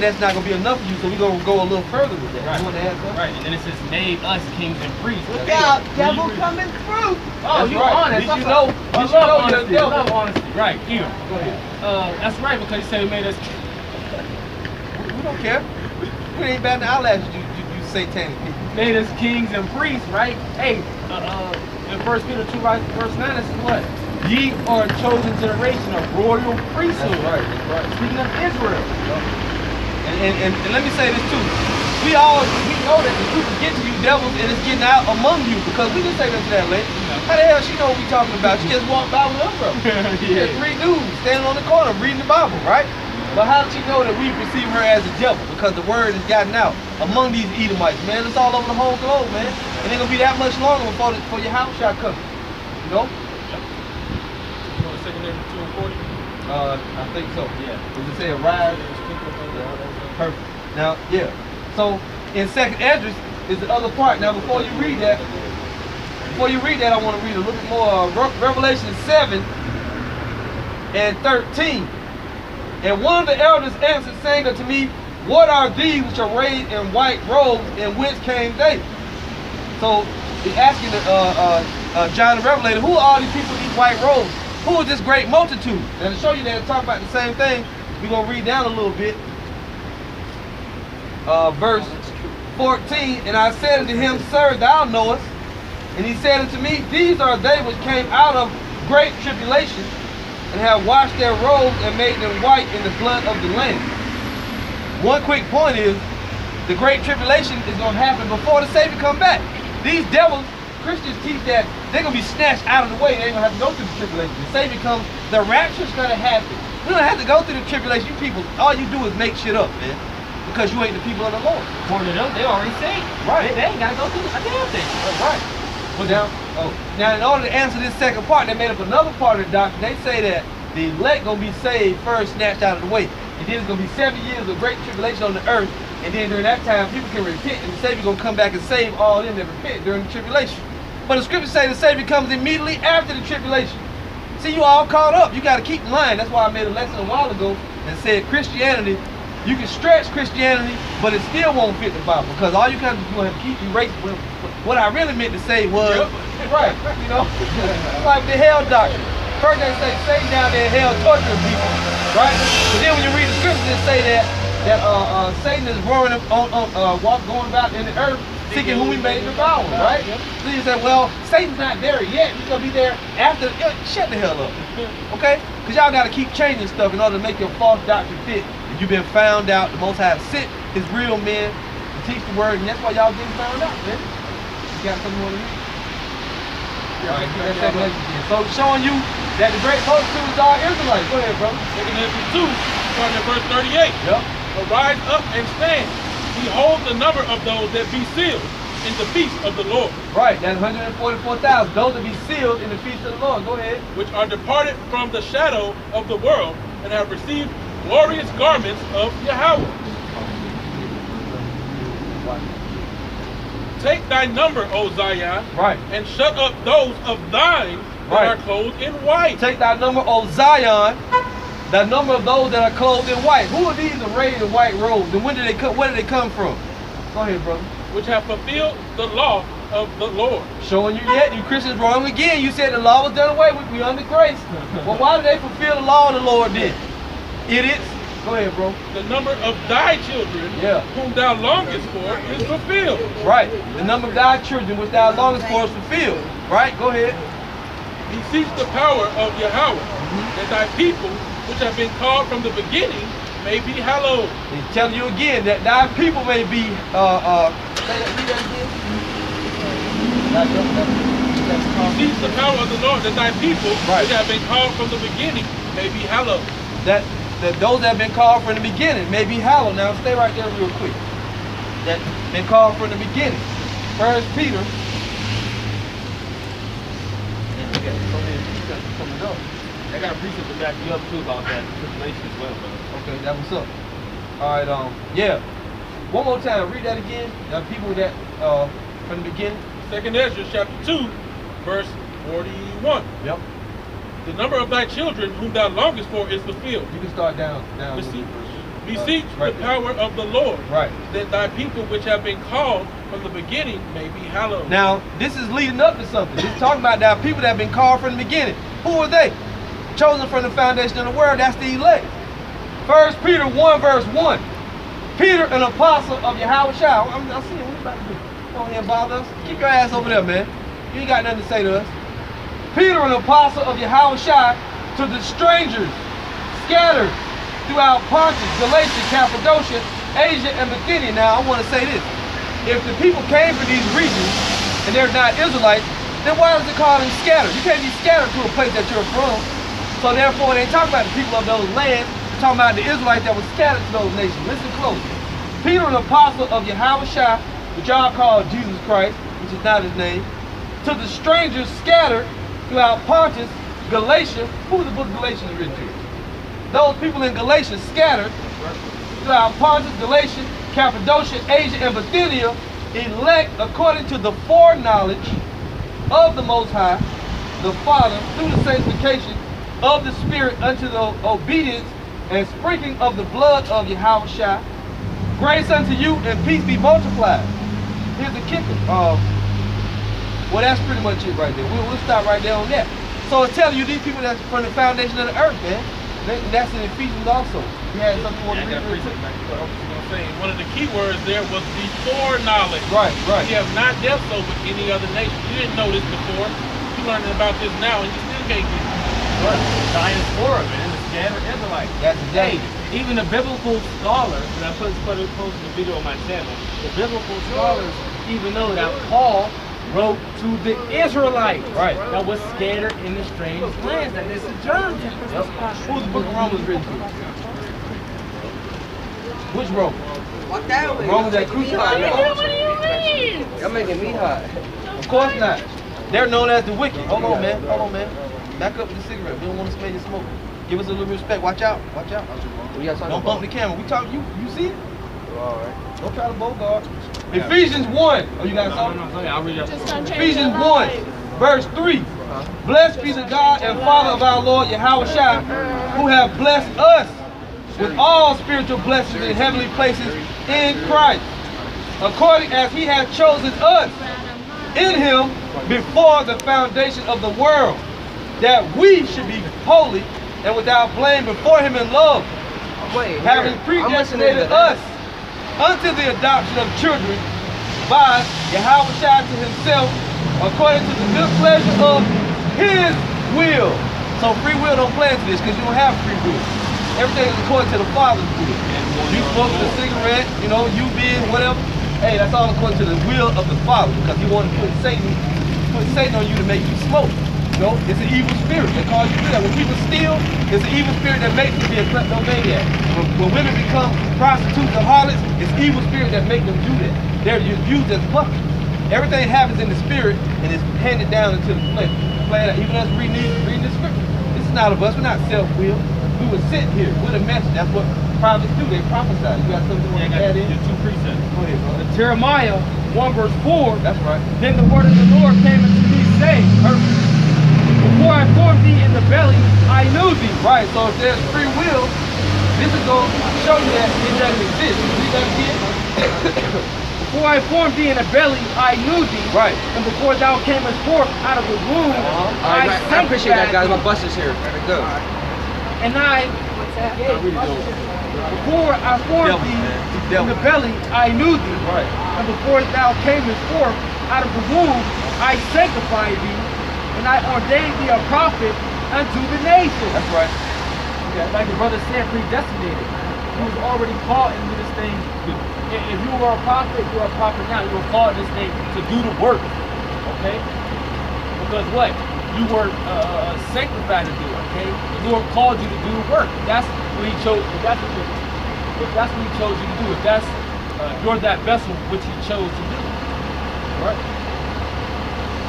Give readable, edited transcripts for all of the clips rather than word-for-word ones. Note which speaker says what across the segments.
Speaker 1: that's not going to be enough for you, so we're going to go a little further with that.
Speaker 2: Right.
Speaker 1: You want to add something?
Speaker 2: Right, and then it says, made us kings and priests.
Speaker 3: Look out, devil coming through.
Speaker 2: Oh, you
Speaker 1: right.
Speaker 2: honest.
Speaker 1: Did you know?
Speaker 2: I love honesty. I love honesty. Right, here.
Speaker 1: Go ahead.
Speaker 2: That's right, because he said he made us.
Speaker 1: We don't care. We ain't batting the eyelashes, you satanic people.
Speaker 2: Made us kings and priests, right? Hey, in 1 Peter 2, verse 9, it says what? Ye are a chosen generation, a royal priesthood.
Speaker 1: That's right, that's right.
Speaker 2: Speaking of Israel.
Speaker 1: And let me say this too. We know that the truth is getting to you devils and it's getting out among you, because we didn't say that to that lady. How the hell she know what we talking about? She just walked by with us, bro. She had 3 dudes standing on the corner reading the Bible, right? But how did she know that we perceive her as a devil? Because the word has gotten out among these Edomites, man. It's all over the whole globe, man. It ain't gonna be that much longer before your house shot coming. You know?
Speaker 4: You want to second there 2 and 40?
Speaker 1: I think so, yeah. Does it say arise? Perfect. Now, yeah. So in 2nd Esdras is the other part. Now before you read that, I want to read a little bit more Revelation 7 and 13. And one of the elders answered, saying unto me, what are these which are arrayed in white robes, and whence came they? So he's asking John the Revelator, who are all these people in these white robes? Who is this great multitude? And to show you that it's talking about the same thing, we're going to read down a little bit. Verse 14, and I said unto him, Sir, thou knowest. And he said unto me, these are they which came out of great tribulation, and have washed their robes and made them white in the blood of the Lamb. One quick point is, the great tribulation is going to happen before the Savior come back. These devils, Christians teach that they're going to be snatched out of the way. They ain't going to have to go through the tribulation. The Savior comes, the rapture's going to happen. We don't have to go through the tribulation. You people, all you do is make shit up, man. Because you ain't the people of the Lord.
Speaker 2: According to them, they already saved.
Speaker 1: Right.
Speaker 2: They ain't got to go through a damn thing.
Speaker 1: That's right. But now in order to answer this second part, they made up another part of the doctrine. They say that the elect going to be saved first, snatched out of the way. And then it's going to be 7 years of great tribulation on the earth. And then during that time, people can repent, and the Savior going to come back and save all them that repent during the tribulation. But the scriptures say the Savior comes immediately after the tribulation. See, you all caught up. You got to keep in line. That's why I made a lesson a while ago and said Christianity, you can stretch Christianity, but it still won't fit the Bible, because all you got to do is keep erasing. What I really meant to say was, right, you know, like the hell doctrine. First they say Satan down there in hell torturing people, right? But then when you read the scriptures, it say that Satan is roaring going about in the earth, seeking whom he may devour, right? So you say, well, Satan's not there yet. He's gonna be there after. Shut the hell up, okay? Because y'all got to keep changing stuff in order to make your false doctrine fit. And you've been found out. The Most High sent his real men to teach the word, and that's why y'all getting found out, man. You got something more to read? All right, that's second again. So showing you that the great multitude is all Israelites. Go ahead, brother.
Speaker 4: 2 Esdras 2, starting at verse 38.
Speaker 1: Yep.
Speaker 4: Arise up and stand. Behold the number of those that be sealed in the feast of the Lord.
Speaker 1: Right, that's 144,000. Those that be sealed in the feast of the Lord. Go ahead.
Speaker 4: Which are departed from the shadow of the world, and have received glorious garments of Yahweh. Take thy number, O Zion,
Speaker 1: right,
Speaker 4: and shut up those of thine that are clothed in white.
Speaker 1: Take thy number, O Zion, the number of those that are clothed in white. Who are these arrayed in white robes, and when did they come? Where did they come from? Go ahead, brother.
Speaker 4: Which have fulfilled the law of the Lord.
Speaker 1: Showing you yet, you Christians wrong again. You said the law was done away with. We under grace. Well, why did they fulfill the law of the Lord then? Idiots. Go ahead, bro.
Speaker 4: The number of thy children, whom thou longest for, is fulfilled.
Speaker 1: Right. The number of thy children which thou longest for is fulfilled. Right? Go ahead.
Speaker 4: Beseech the power of Yahweh, that thy people, which have been called from the beginning, may be hallowed.
Speaker 1: He's telling you again that thy people may be, read that again.
Speaker 4: Beseech the power of the Lord, that thy people, which have been called from the beginning, may be hallowed.
Speaker 1: That those that have been called from the beginning may be hallowed. Now stay right there real quick. That been called from the beginning. 1 Peter.
Speaker 2: I got a precept to back you up too about that tribulation as well, brother.
Speaker 1: Okay, that was up. All right, yeah. One more time, read that again. People that from the beginning.
Speaker 4: 2 Esdras chapter 2, verse 41.
Speaker 1: Yep.
Speaker 4: The number of thy children whom thou longest for is fulfilled.
Speaker 1: You can start down.
Speaker 4: Beseech the power of the Lord,
Speaker 1: Right.
Speaker 4: that thy people which have been called from the beginning may be hallowed.
Speaker 1: Now, this is leading up to something. It's talking about now people that have been called from the beginning. Who are they? Chosen from the foundation of the world. That's the elect. 1 Peter 1 verse 1. Peter, an apostle of Yahweh Shai. I'm seeing what you about to do. Don't here bother us. Keep your ass over there, man. You ain't got nothing to say to us. Peter, an apostle of Yahweh Shai, to the strangers scattered throughout Pontus, Galatia, Cappadocia, Asia, and Bithynia. Now, I want to say this. If the people came from these regions and they're not Israelites, then why does it call them scattered? You can't be scattered to a place that you're from. So therefore, they ain't talking about the people of those lands. They're talking about the Israelites that were scattered to those nations. Listen close. Peter, an apostle of Yahweh Shai, which y'all call Jesus Christ, which is not his name, to the strangers scattered throughout Pontus, Galatia. Who the book of Galatians is written to? Those people in Galatia scattered throughout Pontus, Galatia, Cappadocia, Asia, and Bithynia, elect according to the foreknowledge of the Most High, the Father, through the sanctification of the Spirit unto the obedience and sprinkling of the blood of Yahweh Shai. Grace unto you and peace be multiplied. Here's the kicker. Well, that's pretty much it right there. We'll stop right there on that. So it's telling you these people that's from the foundation of the earth, man. That's in Ephesians also. You had something you want to read?
Speaker 4: One of the key words there was the foreknowledge.
Speaker 1: Right.
Speaker 4: You have not dealt so with any other nation. You didn't know this before. You're learning about this now, and you still can't get it.
Speaker 2: Right. Diaspora, man. The scattered Israelites.
Speaker 1: That's exactly.
Speaker 2: Hey, even the biblical scholars, and I posted the video on my channel, the biblical scholars even know that Paul wrote to the Israelites that was scattered in the strange lands that they sojourned in.
Speaker 1: Yep. Who's the book of Romans written to? Which Romans?
Speaker 3: What that way?
Speaker 1: Romans that crucified y'all.
Speaker 3: Y'all making me hot.
Speaker 1: Of course not. They're known as the wicked. Hold on, man. Back up with the cigarette. We don't want to smell your smoke. Give us a little respect. Watch out.
Speaker 3: What y'all talking
Speaker 1: Don't bump the camera. We talking. You see it?
Speaker 3: All right.
Speaker 1: Don't try to bogart. Ephesians 1. Oh, you got something?
Speaker 2: No, I'll read it.
Speaker 1: Ephesians 1, verse 3. Blessed be the God and Father of our Lord Yahweh Shai, who have blessed us with all spiritual blessings in heavenly places in Christ, according as he has chosen us in him before the foundation of the world, that we should be holy and without blame before him in love, having predestinated us unto the adoption of children by Yahweh Shai to himself, according to the good pleasure of his will. So free will don't play into this, because you don't have free will. Everything is according to the Father's will. You smoke the cigarette, you know, you being whatever. Hey, that's all according to the will of the Father, because he wanted to put Satan on you to make you smoke. You know, it's an evil spirit that causes you to do that. When people steal, it's an evil spirit that makes them be a kleptomaniac. When women become prostitutes or harlots, it's evil spirit that make them do that. They're used as puppets. Everything happens in the spirit and is handed down into the flesh. Even us reading the scripture. This is not of us. We're not self-willed. We were sent here with a message. That's what prophets do. They prophesy. You got something you want to add in?
Speaker 2: Your two precepts.
Speaker 1: Go ahead, brother.
Speaker 2: Jeremiah 1 verse 4.
Speaker 1: That's right.
Speaker 2: Then the word of the Lord came unto me, saying, before I formed thee in the belly, I knew thee.
Speaker 1: Right, so if there's free will, this is going to show you that it doesn't exist. Read that again.
Speaker 2: Before I formed thee in the belly, I knew thee.
Speaker 1: Right.
Speaker 2: And before thou camest forth out of the womb,
Speaker 3: I appreciate that, guys. My bus is here. Go.
Speaker 2: And before I formed thee in the belly, I knew thee.
Speaker 1: Right.
Speaker 2: And before thou camest forth out of the womb, I sanctified thee, and I ordained thee a prophet unto the nations.
Speaker 1: That's right.
Speaker 2: Okay. Like the brother said, predestinated. He was already called into this thing. If you were a prophet, you're a prophet now. You were called this thing to do the work. Okay? Because what? You were sanctified to do it. Okay? The Lord called you to do the work. That's what he chose. If that's what he chose you to do. If that's you're that vessel which he chose to do. Right?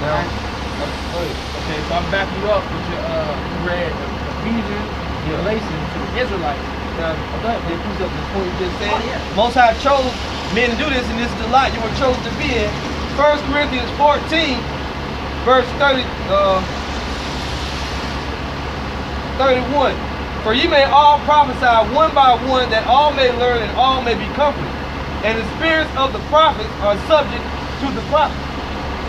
Speaker 2: Now, okay, so I'm backing you up with your you read Ephesians in relation to the Israelites.
Speaker 1: Now, they prove up this point you just said. Most High chose men to do this, and this is the lot you were chosen to be in. 1 Corinthians 14, verse 31. For ye may all prophesy one by one, that all may learn and all may be comforted. And the spirits of the prophets are subject to the prophets.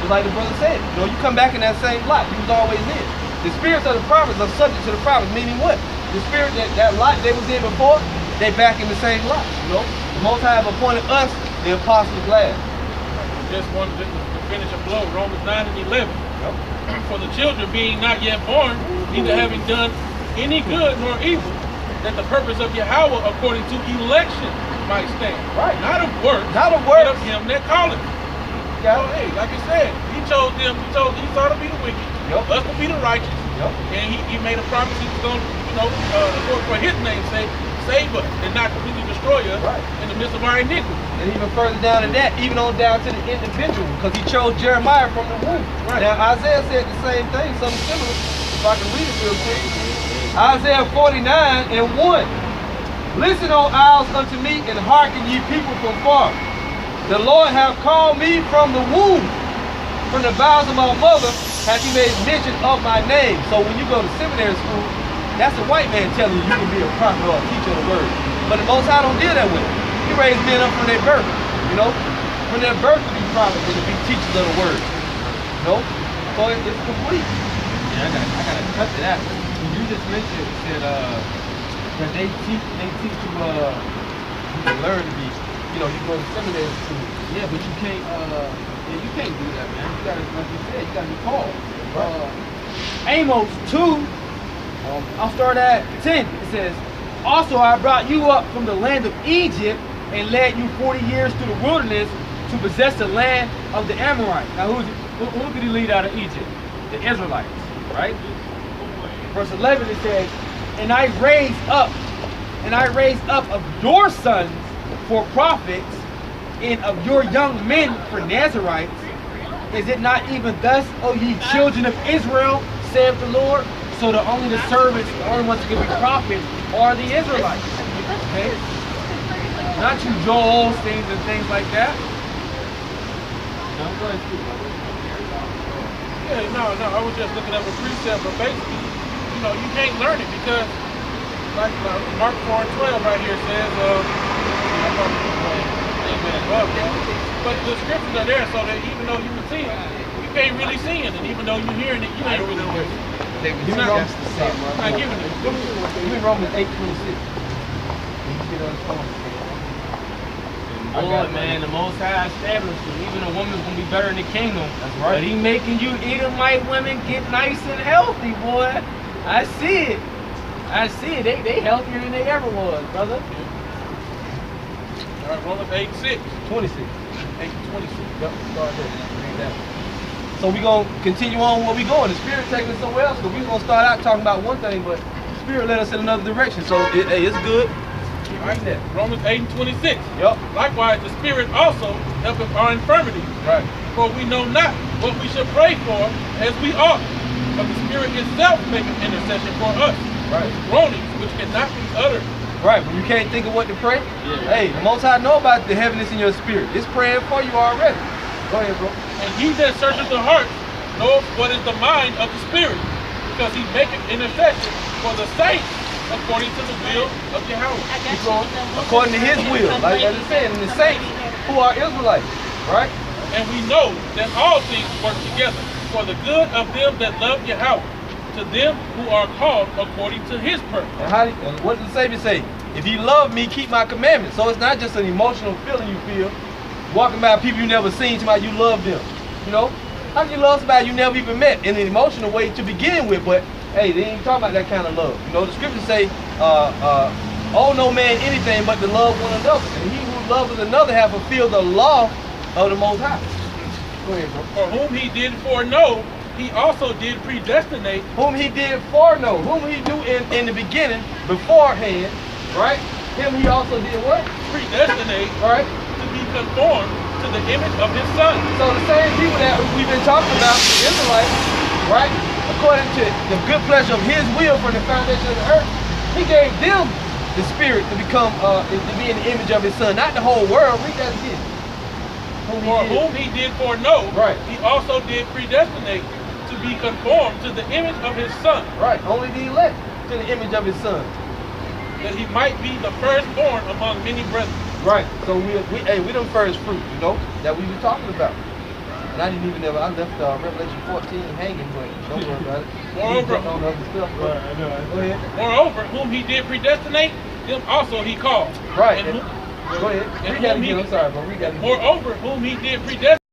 Speaker 1: Just like the brother said, you know, you come back in that same lot you was always in. The spirits of the prophets are subject to the prophets, meaning what? The spirit that lot they was in before, they back in the same lot. You know, the Most High have appointed us the apostles last.
Speaker 4: Just wanted to finish a blow. Romans 9 and 11. Yep. For the children being not yet born, neither having done any good nor evil, that the purpose of Yahweh according to election might stand.
Speaker 1: Right.
Speaker 4: Not of works.
Speaker 1: Not of works.
Speaker 4: But of him that calleth.
Speaker 1: Yeah.
Speaker 4: So, hey, like you said, he chose them. He thought to be the wicked.
Speaker 1: Yep.
Speaker 4: Us to be the righteous.
Speaker 1: Yep.
Speaker 4: And he made a promise he was going to, you know, for his name's sake, save us and not completely destroy us in the midst of our iniquity.
Speaker 1: And even further down than that, even on down to the individual, because he chose Jeremiah from the womb.
Speaker 4: Right.
Speaker 1: Now Isaiah said the same thing, something similar. If I can read it real quick. Isaiah 49 and 1. Listen, O isles, unto me, and hearken ye people from far. The Lord hath called me from the womb. From the bowels of my mother hath he made mention of my name. So when you go to seminary school, that's a white man telling you you can be a prophet or a teacher of the word. But the Most High don't deal that way. He raised men up from their birth, you know? From their birth to be prophets and to be teachers of the word. You know? So it's complete.
Speaker 2: Yeah, I gotta cut to that. You just mentioned that they teach you
Speaker 1: learn to be, you know, you go to seminary school.
Speaker 2: Yeah, but you can't do that, man. You gotta, like you said, you gotta be called. Amos 2, I'll start at 10. It says, also I brought you up from the land of Egypt and led you 40 years through the wilderness to possess the land of the Amorites. Now who did he lead out of Egypt? The Israelites, right? Verse 11 it says, and I raised up of your sons for prophets, and of your young men for Nazarites. Is it not even thus, O ye children of Israel, saith the Lord? So the only servants, the only ones who can be prophets are the Israelites. Okay? Not you Joel things and things like that. No, go ahead,
Speaker 4: Yeah, no, I was just looking up a precept, but basically, you know, you can't learn it because, like Mark 4 and 12 right here says, but the scriptures are there so that even though you can see it, you can't really see it, and even though you're hearing it, you ain't really hearing it.
Speaker 1: You're not
Speaker 4: giving it.
Speaker 1: Give me Romans 8:26.
Speaker 2: Lord, man, the Most High established you. Even a woman's gonna be better in the kingdom. That's right. But he making you Edomite women get nice and healthy, boy. I see it. They healthier than they ever was, brother.
Speaker 4: All right, Romans 8:6.
Speaker 1: 26.
Speaker 4: 8:26.
Speaker 1: Yep, start there. So we're going to continue on where we going. The Spirit taking us somewhere else, because we're going to start out talking about one thing, but the Spirit led us in another direction. So it's good. Keep reading that.
Speaker 4: Romans 8:26.
Speaker 1: Yep.
Speaker 4: Likewise, the Spirit also helpeth our infirmities.
Speaker 1: Right.
Speaker 4: For we know not what we should pray for as we ought. But the Spirit itself maketh intercession for us.
Speaker 1: Right.
Speaker 4: Groanings which cannot be uttered.
Speaker 1: Right, when you can't think of what to pray, hey, the Most High know about the heaviness in your spirit. It's praying for you already. Go ahead, bro.
Speaker 4: And he that searcheth the heart knows what is the mind of the Spirit, because he maketh intercession for the saints according to the will of Yahweh.
Speaker 1: According to his will, like as it said, and the saints who are Israelites, right?
Speaker 4: And we know that all things work together for the good of them that love Yahweh, to them who are called according to his purpose.
Speaker 1: And what does the Savior say? If you love me, keep my commandments. So it's not just an emotional feeling you feel. Walking by people you never seen, somebody you love them. You know? How can you love somebody you never even met in an emotional way to begin with? But hey, they ain't talking about that kind of love. You know, the scriptures say, owe no man anything but to love one another. And he who loveth another hath fulfilled the law of the Most High. Go ahead, bro.
Speaker 4: For whom he did foreknow, he also did predestinate.
Speaker 1: Whom he did foreknow, whom he knew in the beginning, beforehand, right? Him he also did what?
Speaker 4: Predestinate,
Speaker 1: right?
Speaker 4: To be conformed to the image of his son.
Speaker 1: So the same people that we've been talking about, the Israelites, right? According to the good pleasure of his will from the foundation of the earth, he gave them the spirit to become, to be in the image of his son. Not the whole world, read that again.
Speaker 4: Whom he did foreknow,
Speaker 1: right? He
Speaker 4: also did predestinate to be conformed to the image of his son.
Speaker 1: Right, only the elect to the image of his son.
Speaker 4: that he might be the firstborn among many brethren.
Speaker 1: Right. So we them first fruit, you know, that we were talking about. And I didn't even know, I left Revelation 14 hanging, but don't worry about it.
Speaker 4: Moreover,
Speaker 1: on other stuff. Go ahead.
Speaker 4: Moreover, whom he did predestinate, them also he called.
Speaker 1: Right.
Speaker 4: And
Speaker 1: Go ahead. Read that again. I'm sorry, but read that again.
Speaker 4: Moreover, whom he did predestinate.